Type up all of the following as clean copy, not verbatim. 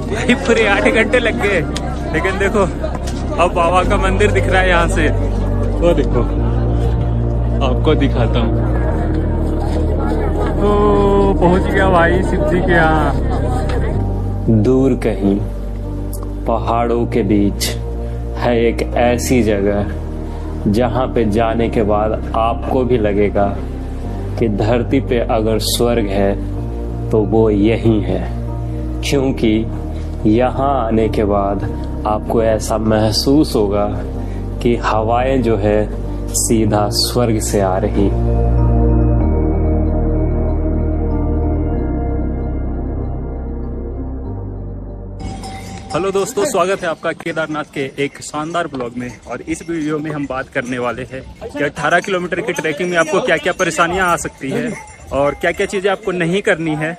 भाई पूरे 8 घंटे लग गए, लेकिन देखो अब बाबा का मंदिर दिख रहा है यहाँ से। वो देखो, आपको दिखाता हूँ। तो पहुंच गया भाई शिव जी के यहाँ। दूर कहीं पहाड़ों के बीच है एक ऐसी जगह जहां पे जाने के बाद आपको भी लगेगा कि धरती पे अगर स्वर्ग है तो वो यही है, क्योंकि यहाँ आने के बाद आपको ऐसा महसूस होगा कि हवाएं जो है सीधा स्वर्ग से आ रही। हेलो दोस्तों, स्वागत है आपका केदारनाथ के एक शानदार ब्लॉग में। और इस वीडियो में हम बात करने वाले हैं कि 18 किलोमीटर की ट्रैकिंग में आपको क्या क्या परेशानियां आ सकती है और क्या क्या चीज़ें आपको नहीं करनी है,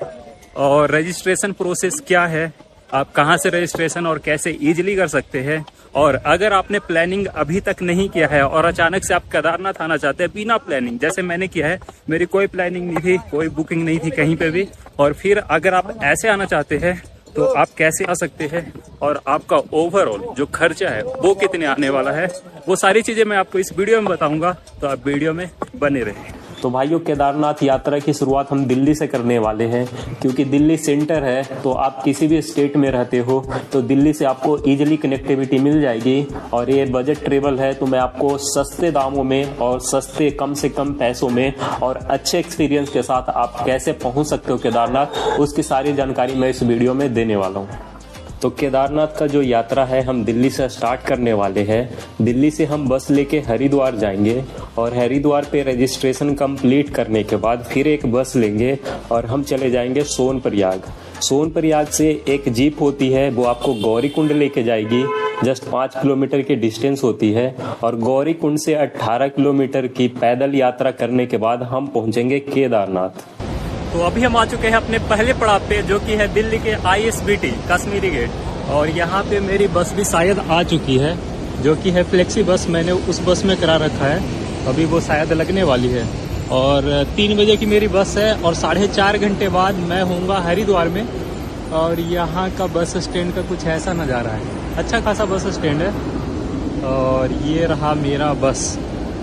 और रजिस्ट्रेशन प्रोसेस क्या है, आप कहां से रजिस्ट्रेशन और कैसे इजीली कर सकते हैं। और अगर आपने प्लानिंग अभी तक नहीं किया है और अचानक से आप केदारनाथ आना चाहते हैं बिना प्लानिंग, जैसे मैंने किया है, मेरी कोई प्लानिंग नहीं थी, कोई बुकिंग नहीं थी कहीं पे भी, और फिर अगर आप ऐसे आना चाहते हैं तो आप कैसे आ सकते हैं और आपका ओवरऑल जो खर्चा है वो कितने आने वाला है, वो सारी चीजें मैं आपको इस वीडियो में बताऊंगा। तो आप वीडियो में बने रहें। तो भाइयों, केदारनाथ यात्रा की शुरुआत हम दिल्ली से करने वाले हैं, क्योंकि दिल्ली सेंटर है। तो आप किसी भी स्टेट में रहते हो तो दिल्ली से आपको इजीली कनेक्टिविटी मिल जाएगी। और ये बजट ट्रेवल है, तो मैं आपको सस्ते दामों में और सस्ते कम से कम पैसों में और अच्छे एक्सपीरियंस के साथ आप कैसे पहुंच सकते हो केदारनाथ, उसकी सारी जानकारी मैं इस वीडियो में देने वाला हूँ। तो केदारनाथ का जो यात्रा है हम दिल्ली से स्टार्ट करने वाले हैं। दिल्ली से हम बस लेके हरिद्वार जाएंगे और हरिद्वार पे रजिस्ट्रेशन कंप्लीट करने के बाद फिर एक बस लेंगे और हम चले जाएंगे सोनप्रयाग। सोनप्रयाग से एक जीप होती है, वो आपको गौरीकुंड लेके जाएगी। जस्ट 5 किलोमीटर की डिस्टेंस होती है और गौरीकुंड से 18 किलोमीटर की पैदल यात्रा करने के बाद हम पहुंचेंगे केदारनाथ। तो अभी हम आ चुके हैं अपने पहले पड़ाव पे, जो कि है दिल्ली के ISBT कश्मीरी गेट। और यहाँ पे मेरी बस भी शायद आ चुकी है, जो कि है फ्लेक्सी बस। मैंने उस बस में करा रखा है, अभी वो शायद लगने वाली है। और 3 बजे की मेरी बस है और 4.5 घंटे बाद मैं होऊंगा हरिद्वार में। और यहाँ का बस स्टैंड का कुछ ऐसा नज़ारा है, अच्छा खासा बस स्टैंड है। और ये रहा मेरा बस,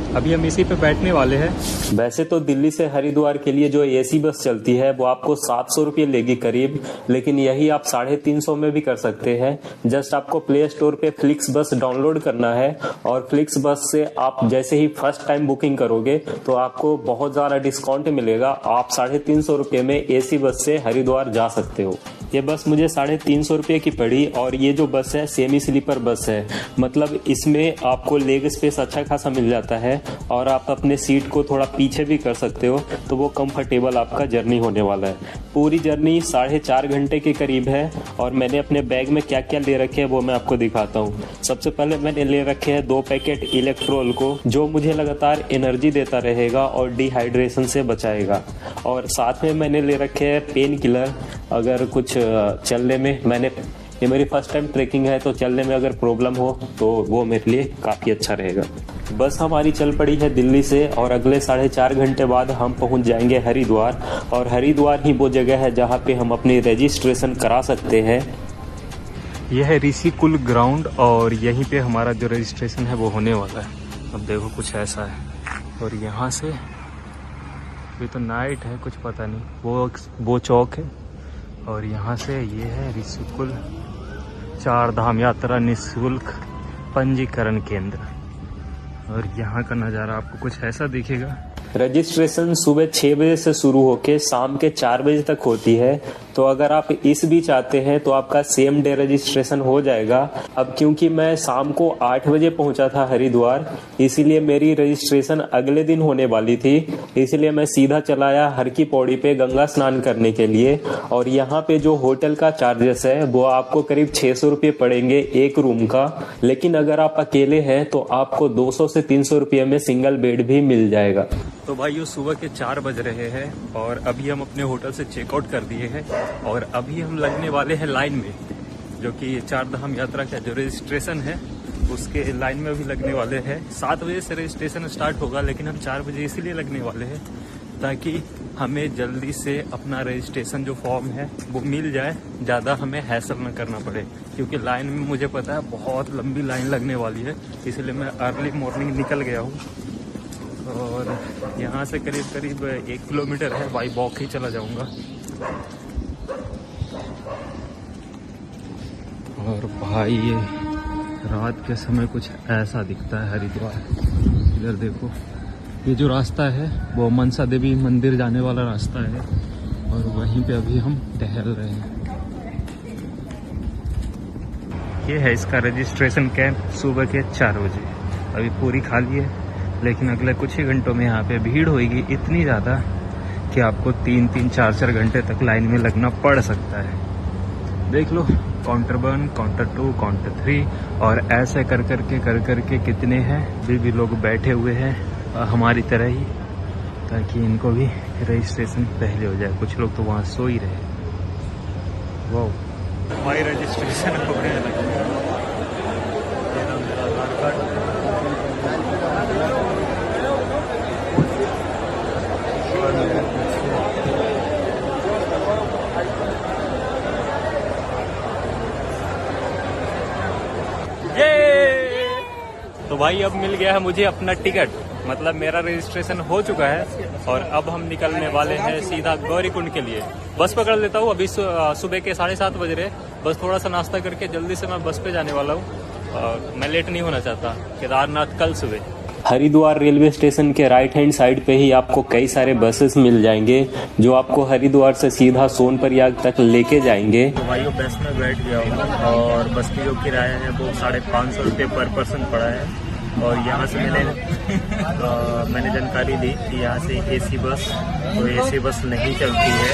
अभी हम इसी पे बैठने वाले हैं। वैसे तो दिल्ली से हरिद्वार के लिए जो एसी बस चलती है वो आपको 700 रुपये लेगी करीब, लेकिन यही आप 350 में भी कर सकते हैं। जस्ट आपको प्ले स्टोर पे फ्लिक्स बस डाउनलोड करना है और फ्लिक्स बस से आप जैसे ही फर्स्ट टाइम बुकिंग करोगे तो आपको बहुत ज़्यादा डिस्काउंट मिलेगा। आप 350 रुपये में एसी बस से हरिद्वार जा सकते हो। ये बस मुझे 350 रुपये की पड़ी। और ये जो बस है सेमी स्लीपर बस है, मतलब इसमें आपको लेग स्पेस अच्छा खासा मिल जाता है और आप अपने सीट को थोड़ा पीछे भी कर सकते हो, तो वो कंफर्टेबल आपका जर्नी होने वाला है। पूरी जर्नी 4.5 घंटे के करीब है। और मैंने अपने बैग में क्या क्या ले रखे हैं वो मैं आपको दिखाता हूँ। सबसे पहले मैंने ले रखे हैं 2 पैकेट इलेक्ट्रोल को, जो मुझे लगातार एनर्जी देता रहेगा और डिहाइड्रेशन से बचाएगा। और साथ में मैंने ले रखे हैं पेन किलर, अगर कुछ चलने में ये मेरी फर्स्ट टाइम ट्रेकिंग है, तो चलने में अगर प्रॉब्लम हो तो वो मेरे लिए काफ़ी अच्छा रहेगा। बस हमारी चल पड़ी है दिल्ली से और अगले 4.5 घंटे बाद हम पहुंच जाएंगे हरिद्वार। और हरिद्वार ही वो जगह है जहां पे हम अपनी रजिस्ट्रेशन करा सकते हैं। यह है ऋषिकुल ग्राउंड और यहीं पे हमारा जो रजिस्ट्रेशन है वो होने वाला है। अब देखो कुछ ऐसा है। और यहाँ से अभी तो नाइट है, कुछ पता नहीं, वो चौक है। और यहाँ से ये है ऋषिकुल 4 धाम यात्रा निःशुल्क पंजीकरण केंद्र। और यहाँ का नज़ारा आपको कुछ ऐसा दिखेगा। रजिस्ट्रेशन सुबह 6 बजे से शुरू होके शाम के 4 बजे तक होती है। तो अगर आप इस बीच आते हैं तो आपका सेम डे रजिस्ट्रेशन हो जाएगा। अब क्योंकि मैं शाम को 8 बजे पहुंचा था हरिद्वार, इसीलिए मेरी रजिस्ट्रेशन अगले दिन होने वाली थी। इसलिए मैं सीधा चला आया हर की पौड़ी पे गंगा स्नान करने के लिए। और यहाँ पे जो होटल का चार्जेस है वो आपको करीब 600 रुपये पड़ेंगे एक रूम का। लेकिन अगर आप अकेले हैं तो आपको 200 से 300 रुपये में सिंगल बेड भी मिल जाएगा। तो भाइयों, सुबह के 4 बज रहे हैं और अभी हम अपने होटल से चेकआउट कर दिए हैं और अभी हम लगने वाले हैं लाइन में, जो कि 4 धाम यात्रा का जो रजिस्ट्रेशन है उसके लाइन में अभी लगने वाले हैं। 7 बजे से रजिस्ट्रेशन स्टार्ट होगा, लेकिन हम 4 बजे इसीलिए लगने वाले हैं ताकि हमें जल्दी से अपना रजिस्ट्रेशन जो फॉर्म है वो मिल जाए, ज़्यादा हमें हैसल न करना पड़े, क्योंकि लाइन में मुझे पता है बहुत लंबी लाइन लगने वाली है। इसलिए मैं अर्ली मॉर्निंग निकल गया हूँ और यहाँ से करीब करीब 1 किलोमीटर है, बाई वॉक ही चला जाऊँगा। और भाई ये रात के समय कुछ ऐसा दिखता है हरिद्वार। इधर देखो, ये जो रास्ता है वो मनसा देवी मंदिर जाने वाला रास्ता है और वहीं पे अभी हम टहल रहे हैं। ये है इसका रजिस्ट्रेशन कैंप सुबह के 4 बजे। अभी पूरी खाली है, लेकिन अगले कुछ ही घंटों में यहाँ पे भीड़ होगी इतनी ज़्यादा कि आपको 3-3, 4-4 घंटे तक लाइन में लगना पड़ सकता है। देख लो, काउंटर 1, काउंटर 2, काउंटर 3 और ऐसे कर करके कितने हैं भी लोग बैठे हुए हैं हमारी तरह ही, ताकि इनको भी रजिस्ट्रेशन पहले हो जाए। कुछ लोग तो वहाँ सो ही रहे। वाह, हमारी रजिस्ट्रेशन हो गया। मेरा आधार कार्ड, तो भाई अब मिल गया है मुझे अपना टिकट, मतलब मेरा रजिस्ट्रेशन हो चुका है और अब हम निकलने वाले हैं सीधा गौरीकुंड के लिए। बस पकड़ लेता हूँ, अभी सुबह के 7:30 बज रहे। बस थोड़ा सा नाश्ता करके जल्दी से मैं बस पे जाने वाला हूँ और मैं लेट नहीं होना चाहता। केदारनाथ कल सुबह। हरिद्वार रेलवे स्टेशन के राइट हैंड साइड पे ही आपको कई सारे बसेस मिल जाएंगे जो आपको हरिद्वार से सीधा सोनप्रयाग तक लेके जाएंगे। तो भाई बस में बैठ गया हूँ और बस की जो किराया है वो 550 रुपये पर पर्सन पड़ा है। और यहाँ से मैंने जानकारी ली कि यहाँ से एसी बस, तो एसी बस नहीं चलती है।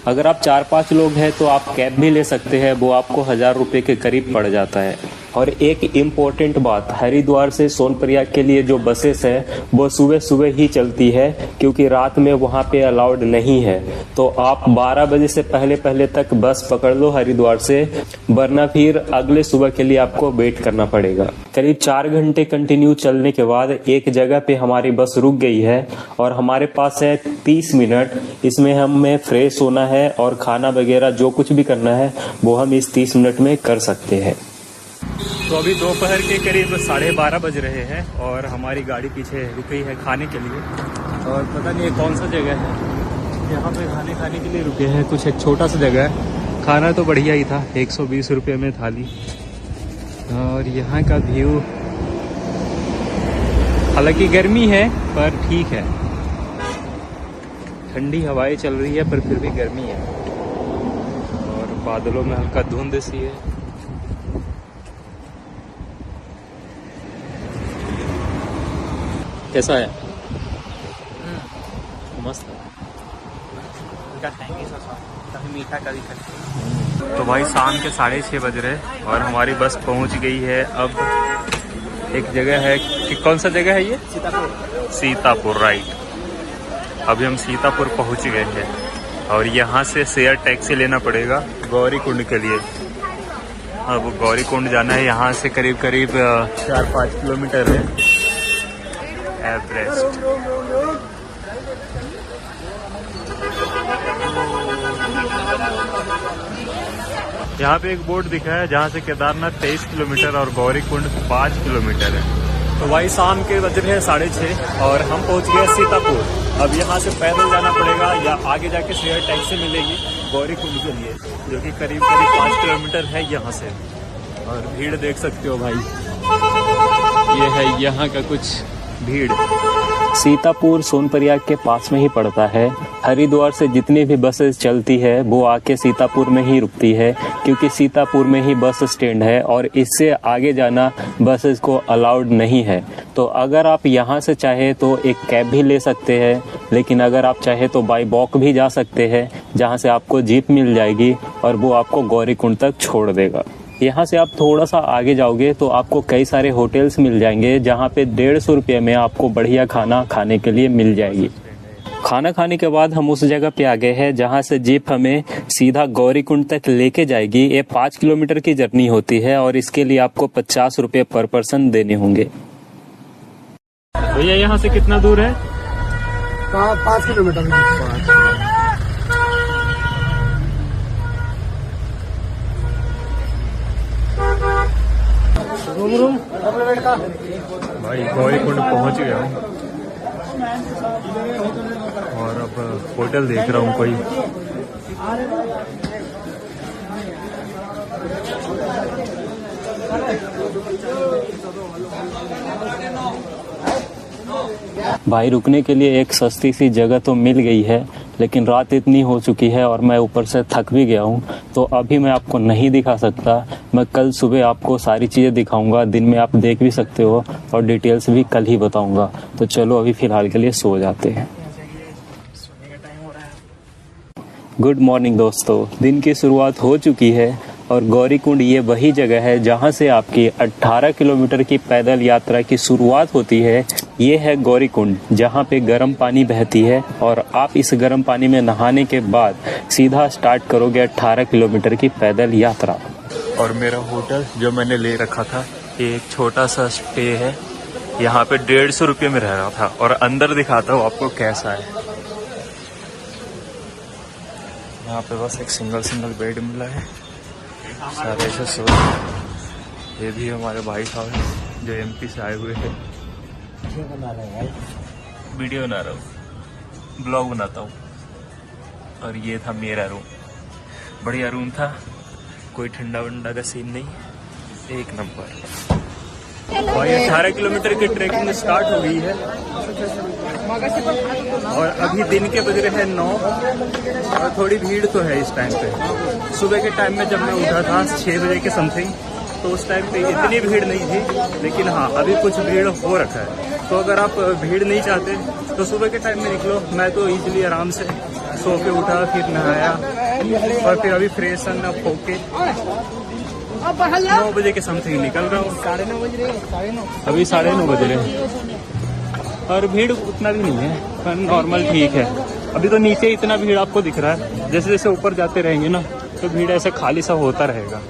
अगर आप 4-5 लोग हैं तो आप कैब भी ले सकते हैं, वो आपको 1000 रुपये के करीब पड़ जाता है। और एक इम्पोर्टेंट बात, हरिद्वार से सोनप्रयाग के लिए जो बसेस है वो सुबह सुबह ही चलती है, क्योंकि रात में वहाँ पे अलाउड नहीं है। तो आप 12 बजे से पहले तक बस पकड़ लो हरिद्वार से, वरना फिर अगले सुबह के लिए आपको वेट करना पड़ेगा। करीब 4 घंटे कंटिन्यू चलने के बाद एक जगह पे हमारी बस रुक गई है और हमारे पास है 30 मिनट। इसमें हमें फ्रेश होना है और खाना वगैरह जो कुछ भी करना है वो हम इस 30 मिनट में कर सकते हैं। तो अभी दोपहर के करीब 12:30 बज रहे हैं और हमारी गाड़ी पीछे रुकी है खाने के लिए। और पता नहीं कौन सा जगह है, यहाँ पे खाने के लिए रुके हैं। कुछ एक छोटा सा जगह है, खाना तो बढ़िया ही था, 120 रुपये में थाली। और यहाँ का व्यू, हालांकि गर्मी है पर ठीक है, ठंडी हवाएं चल रही है पर फिर भी गर्मी है और बादलों में हल्का धुंध सी है। कैसा है? मस्त है। मीठा का भी। तो भाई शाम के 6:30 बज रहे और हमारी बस पहुंच गई है। अब एक जगह है कि कौन सा जगह है ये? सीतापुर, राइट। अभी हम सीतापुर पहुंच गए हैं और यहाँ से शेयर टैक्सी लेना पड़ेगा गौरीकुंड के लिए। अब गौरीकुंड जाना है, यहाँ से करीब 4-5 किलोमीटर है एवरेस्ट। यहाँ पे एक बोर्ड दिखा है जहाँ से केदारनाथ 23 किलोमीटर और गौरीकुंड 5 किलोमीटर है। तो भाई शाम के बज रहे हैं 6:30 और हम पहुँच गए सीतापुर। अब यहाँ से पैदल जाना पड़ेगा या आगे जाके शेयर टैक्सी मिलेगी गौरीकुंड के लिए, जो कि करीब 5 किलोमीटर है यहाँ से। और भीड़ देख सकते हो भाई, ये है यहाँ का कुछ भीड़। सीतापुर सोनप्रयाग के पास में ही पड़ता है। हरिद्वार से जितनी भी बसेस चलती है वो आके सीतापुर में ही रुकती है, क्योंकि सीतापुर में ही बस स्टैंड है और इससे आगे जाना बसेस को अलाउड नहीं है। तो अगर आप यहाँ से चाहे तो एक कैब भी ले सकते हैं, लेकिन अगर आप चाहे तो बाई वॉक भी जा सकते हैं, जहाँ से आपको जीप मिल जाएगी और वो आपको गौरीकुंड तक छोड़ देगा। यहाँ से आप थोड़ा सा आगे जाओगे तो आपको कई सारे होटल्स मिल जाएंगे, जहाँ पे 150 रुपये में आपको बढ़िया खाना खाने के लिए मिल जाएगी। खाना खाने के बाद हम उस जगह पे आ गए हैं जहाँ से जीप हमें सीधा गौरीकुंड तक लेके जाएगी। ये 5 किलोमीटर की जर्नी होती है और इसके लिए आपको 50 रुपये पर पर्सन देने होंगे। भैया यहाँ से कितना दूर है? 5 किलोमीटर। भाई गौरीकुंड पहुंच गया हूँ और अब होटल देख रहा हूँ कोई। भाई रुकने के लिए एक सस्ती सी जगह तो मिल गई है, लेकिन रात इतनी हो चुकी है और मैं ऊपर से थक भी गया हूँ, तो अभी मैं आपको नहीं दिखा सकता। मैं कल सुबह आपको सारी चीज़ें दिखाऊंगा, दिन में आप देख भी सकते हो और डिटेल्स भी कल ही बताऊंगा। तो चलो अभी फ़िलहाल के लिए सो जाते हैं। गुड मॉर्निंग दोस्तों, दिन की शुरुआत हो चुकी है और गौरीकुंड ये वही जगह है जहाँ से आपकी 18 किलोमीटर की पैदल यात्रा की शुरुआत होती है। ये है गौरीकुंड, जहाँ पे गर्म पानी बहती है और आप इस गर्म पानी में नहाने के बाद सीधा स्टार्ट करोगे 18 किलोमीटर की पैदल यात्रा। और मेरा होटल जो मैंने ले रखा था, ये एक छोटा सा स्टे है, यहाँ पे 150 रुपये में रह रहा था। और अंदर दिखाता हूँ आपको कैसा है। यहाँ पे बस एक सिंगल बेड मिला है, सारे से सो। ये भी हमारे भाई साहब हैं जो एमपी से आए हुए हैं। वीडियो बना रहा हूँ, ब्लॉग बनाता हूँ। और ये था मेरा रूम, बढ़िया रूम था, कोई ठंडा वंडा का सीन नहीं, एक नंबर। और ये 18 किलोमीटर की ट्रैकिंग स्टार्ट हो गई है और अभी दिन के बज रहे हैं 9 और थोड़ी भीड़ तो है इस टाइम पे। सुबह के टाइम में जब मैं उठा था 6 बजे के समथिंग, तो उस टाइम पे इतनी भीड़ नहीं थी, लेकिन हाँ अभी कुछ भीड़ हो रखा है। तो अगर आप भीड़ नहीं चाहते तो सुबह के टाइम में निकलो। मैं तो इजीली आराम से सो के उठा, फिर नहाया और फिर अभी फ्रेश अप होके 9 बजे के समथिंग निकल रहा हूँ। अभी 9:30 बज रहे हैं और भीड़ उतना भी नहीं है, पर नॉर्मल ठीक है। अभी तो नीचे इतना भीड़ आपको दिख रहा है, जैसे जैसे ऊपर जाते रहेंगे ना तो भीड़ ऐसे खाली सा होता रहेगा।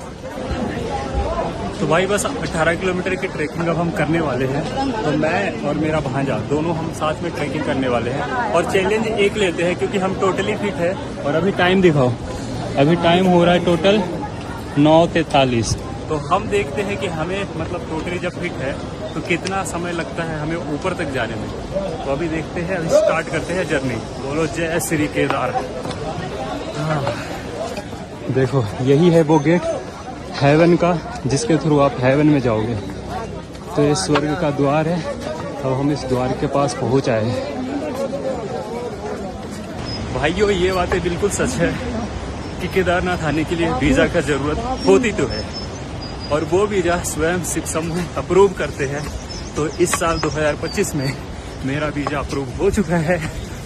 तो भाई बस 18 किलोमीटर की ट्रैकिंग अब हम करने वाले हैं। तो मैं और मेरा भांजा दोनों हम साथ में ट्रैकिंग करने वाले हैं और चैलेंज एक लेते हैं क्योंकि हम टोटली फिट है। और अभी टाइम दिखाओ, अभी टाइम हो रहा है टोटल 9:43। तो हम देखते हैं कि हमें मतलब टोटली जब फिट है तो कितना समय लगता है हमें ऊपर तक जाने में। तो अभी देखते हैं, अभी स्टार्ट करते हैं जर्नी। बोलो जय श्री केदार। देखो यही है वो गेट हेवन का, जिसके थ्रू आप हेवन में जाओगे। तो ये स्वर्ग का द्वार है। अब हम इस द्वार के पास पहुंच आए हैं। भाइयों ये बातें बिल्कुल सच है कि केदारनाथ आने के लिए वीज़ा का ज़रूरत होती तो है, और वो वीज़ा स्वयं शिव समूह अप्रूव करते हैं। तो इस साल 2025 में मेरा वीज़ा अप्रूव हो चुका है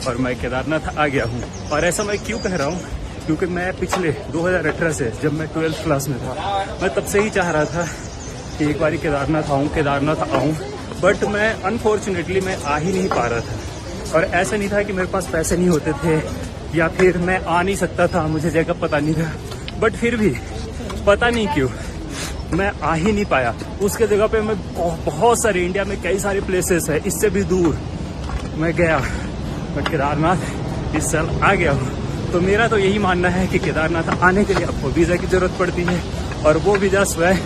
और मैं केदारनाथ आ गया हूँ। और ऐसा मैं क्यों कह रहा हूँ, क्योंकि मैं पिछले 2018 से जब मैं 12th क्लास में था, मैं तब से ही चाह रहा था कि एक बारी केदारनाथ आऊँ। बट मैं अनफॉर्चुनेटली मैं आ ही नहीं पा रहा था। और ऐसा नहीं था कि मेरे पास पैसे नहीं होते थे या फिर मैं आ नहीं सकता था, मुझे जगह पता नहीं था। बट फिर भी पता नहीं क्यों मैं आ ही नहीं पाया। उसके जगह पे मैं बहुत सारे, इंडिया में कई सारे प्लेसेस है इससे भी दूर मैं गया, बट केदारनाथ इस साल आ गया हूँ। तो मेरा तो यही मानना है कि केदारनाथ आने के लिए आपको वीज़ा की ज़रूरत पड़ती है और वो वीज़ा स्वयं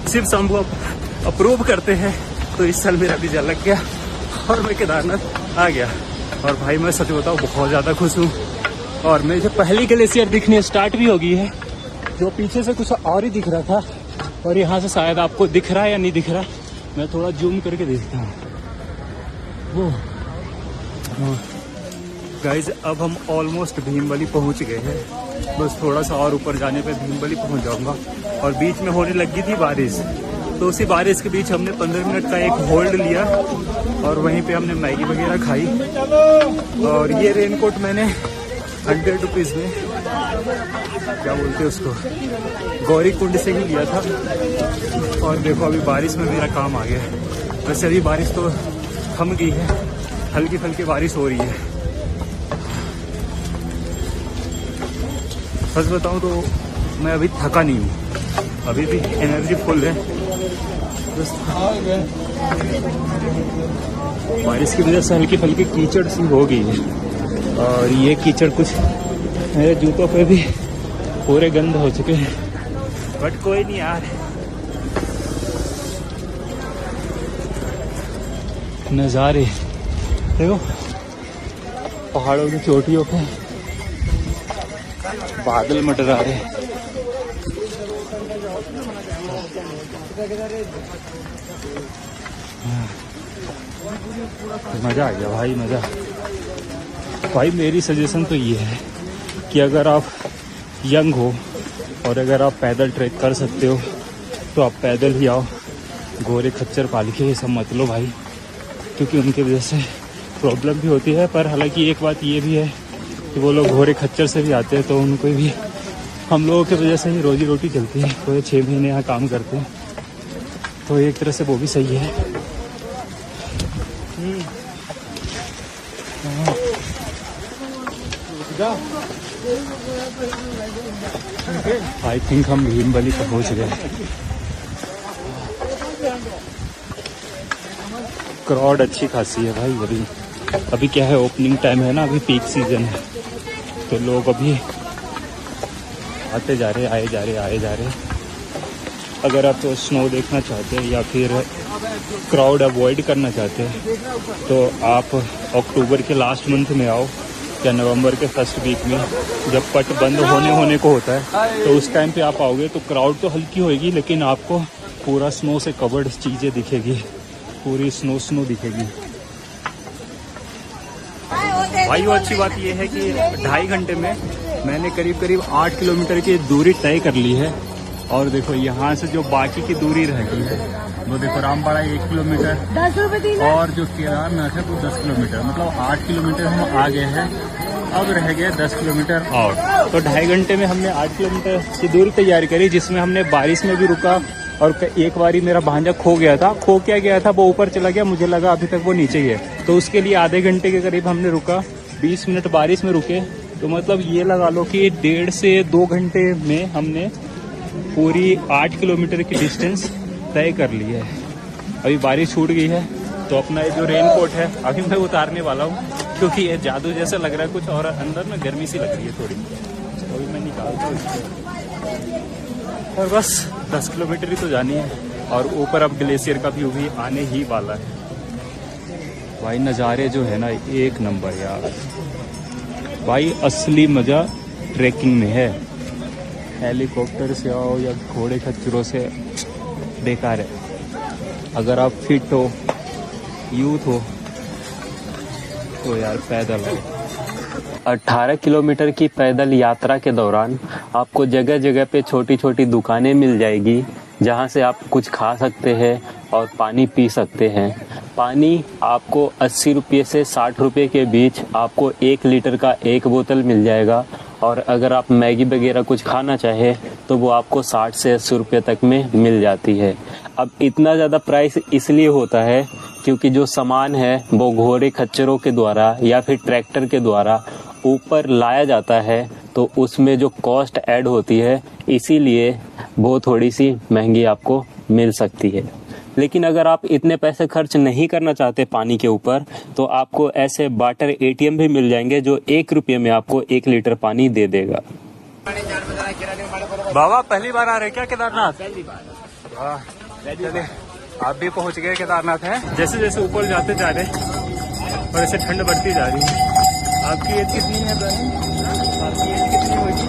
शिव शंभू अप्रूव करते हैं। तो इस साल मेरा वीज़ा लग गया और मैं केदारनाथ आ गया। और भाई मैं सच बताऊँ बहुत ज़्यादा खुश हूँ। और मुझे पहली ग्लेशियर दिखनी स्टार्ट भी हो गई है, जो पीछे से कुछ और ही दिख रहा था और यहाँ से शायद आपको दिख रहा है या नहीं दिख रहा, मैं थोड़ा जूम करके देखता हूँ। वो गाइज अब हम ऑलमोस्ट भीमबली पहुँच गए हैं। बस थोड़ा सा और ऊपर जाने पे भीमबली पहुँच जाऊँगा। और बीच में होने लगी थी बारिश, तो उसी बारिश के बीच हमने 15 मिनट का एक होल्ड लिया और वहीं पे हमने मैगी वगैरह खाई। और ये रेनकोट मैंने 100 रुपीज़ में, क्या बोलते हैं उसको, गौरीकुंड से ही लिया था। और देखो अभी बारिश में मेरा काम आ गया है। वैसे अभी बारिश तो थम गई है, हल्की फुल्की बारिश हो रही है। सच बताऊं तो मैं अभी थका नहीं हूँ, अभी भी एनर्जी फुल है। बारिश की वजह से हल्की फुल्की कीचड़ सी हो गई है और ये कीचड़ कुछ मेरे जूतों पे भी पूरे गंद हो चुके हैं। बट कोई नहीं यार, नज़ारे देखो, पहाड़ों की चोटियों पे बादल मंडरा रहे। मज़ा आ गया भाई, मज़ा। भाई मेरी सजेशन तो ये है कि अगर आप यंग हो और अगर आप पैदल ट्रैक कर सकते हो तो आप पैदल ही आओ। घोड़े खच्चर पालके ये सब मत लो भाई, क्योंकि उनकी वजह से प्रॉब्लम भी होती है। पर हालांकि एक बात ये भी है कि वो लोग घोड़े खच्चर से भी आते हैं तो उनको भी हम लोगों की वजह से ही रोजी रोटी चलती है। तो ये 6 महीने यहाँ काम करते हैं, तो एक तरह से वो भी सही है। आई थिंक हम भीमबली तक पहुँच गए। क्राउड अच्छी खासी है भाई। अभी क्या है, ओपनिंग टाइम है ना, अभी पीक सीजन है, तो लोग अभी आते जा रहे, आए जा रहे। अगर आप तो स्नो देखना चाहते हैं या फिर क्राउड अवॉइड करना चाहते हैं तो आप अक्टूबर के लास्ट मंथ में आओ या नवंबर के फर्स्ट वीक में, जब पट बंद होने को होता है तो उस टाइम पे आप आओगे तो क्राउड तो हल्की होएगी, लेकिन आपको पूरा स्नो से कवर्ड चीज़ें दिखेगी, पूरी स्नो दिखेगी। भाई वो अच्छी बात ये है कि 2.5 घंटे में मैंने करीब 8 किलोमीटर की दूरी तय कर ली है। और देखो यहाँ से जो बाकी की दूरी रह गई है वो देखो, रामबाड़ा 1 किलोमीटर और जो केदारनाथ है वो 10 किलोमीटर, मतलब 8 किलोमीटर हम आ गए हैं। अब रह गए 10 किलोमीटर और, तो 2.5 घंटे में हमने 8 किलोमीटर की दूरी तैयारी करी, जिसमें हमने बारिश में भी रुका। और एक बारी मेरा भांजा खो गया था, वो ऊपर चला गया, मुझे लगा अभी तक वो नीचे ही है, तो उसके लिए आधे घंटे के करीब हमने रुका। 20 मिनट बारिश में रुके, तो मतलब ये लगा लो कि 1.5 से 2 घंटे में हमने पूरी 8 किलोमीटर की डिस्टेंस तय कर ली है। अभी बारिश छूट गई है तो अपना ये जो रेनकोट है अभी मैं उतारने वाला हूँ, क्योंकि ये जादू जैसा लग रहा है कुछ, और अंदर में गर्मी सी लग रही है थोड़ी, तो अभी मैं निकालता हूँ। और बस 10 किलोमीटर ही तो जानी है, और ऊपर अब ग्लेशियर का व्यू भी आने ही वाला है। भाई नज़ारे जो है ना, एक नंबर यार भाई, असली मज़ा ट्रैकिंग में है। हेलीकॉप्टर से आओ या घोड़े खच्चरों से बेकार है। अगर आप फिट हो, यूथ हो, तो यार पैदल आओ। 18 किलोमीटर की पैदल यात्रा के दौरान आपको जगह जगह पे छोटी छोटी दुकानें मिल जाएगी, जहां से आप कुछ खा सकते हैं और पानी पी सकते हैं। पानी आपको 80 रुपये से 60 रुपये के बीच आपको 1 लीटर का एक बोतल मिल जाएगा, और अगर आप मैगी वगैरह कुछ खाना चाहे तो वो आपको 60 से 80 रुपये तक में मिल जाती है। अब इतना ज़्यादा प्राइस इसलिए होता है क्योंकि जो सामान है वो घोड़े खच्चरों के द्वारा या फिर ट्रैक्टर के द्वारा ऊपर लाया जाता है, तो उसमें जो कॉस्ट ऐड होती है, इसीलिए वो थोड़ी सी महंगी आपको मिल सकती है। लेकिन अगर आप इतने पैसे खर्च नहीं करना चाहते पानी के ऊपर, तो आपको ऐसे वाटर ATM भी मिल जाएंगे जो 1 रुपये में आपको 1 लीटर पानी दे देगा। बाबा पहली बार आ रहे क्या केदारनाथ? पहली बार। चलिए आप भी पहुंच गए केदारनाथ है। जैसे जैसे ऊपर जाते जा रहे और ऐसे ठंड बढ़ती जा रही है। आपकी एज कितनी है बहन? आपकी एज कितनी होगी?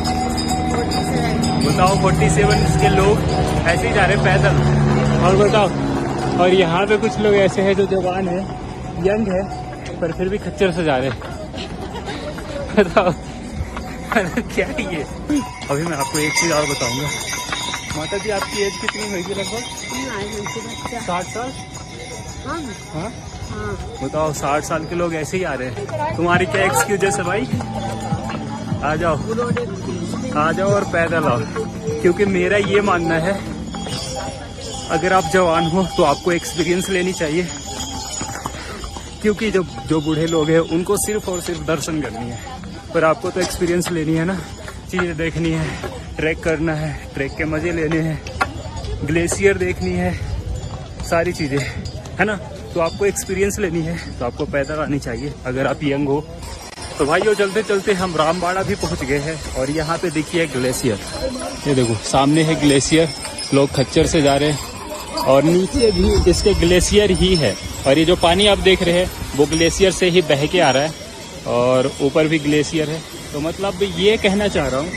बताओ। 47 के लोग ऐसे ही जा रहे पैदल। और बताओ, और यहाँ पे कुछ लोग ऐसे हैं जो जवान है, यंग है, पर फिर भी खच्चर से जा रहे हैं। बताओ क्या है ये? अभी मैं आपको एक चीज और बताऊंगा। माता जी आपकी एज कितनी होगी लगभग? 60 साल। हाँ बताओ, 60 साल के लोग ऐसे ही आ रहे हैं। तुम्हारी क्या एक्सक्यूजेस है भाई? आ जाओ और पैदल आओ, क्योंकि मेरा ये मानना है अगर आप जवान हो तो आपको एक्सपीरियंस लेनी चाहिए, क्योंकि जो बूढ़े लोग हैं उनको सिर्फ और सिर्फ दर्शन करनी है, पर आपको तो एक्सपीरियंस लेनी है ना, चीज़ें देखनी है, ट्रैक करना है, ट्रैक के मज़े लेने हैं, ग्लेशियर देखनी है, सारी चीज़ें है ना। तो आपको एक्सपीरियंस लेनी है तो आपको पैदल आनी चाहिए अगर आप यंग हो। तो भाइयों चलते चलते हम रामबाड़ा भी पहुंच गए हैं, और यहाँ पे देखिए ग्लेशियर, ये देखो सामने है ग्लेशियर। लोग खच्चर से जा रहे हैं और नीचे भी इसके ग्लेशियर ही है, और ये जो पानी आप देख रहे हैं वो ग्लेशियर से ही बह के आ रहा है और ऊपर भी ग्लेशियर है। तो मतलब ये कहना चाह रहा हूँ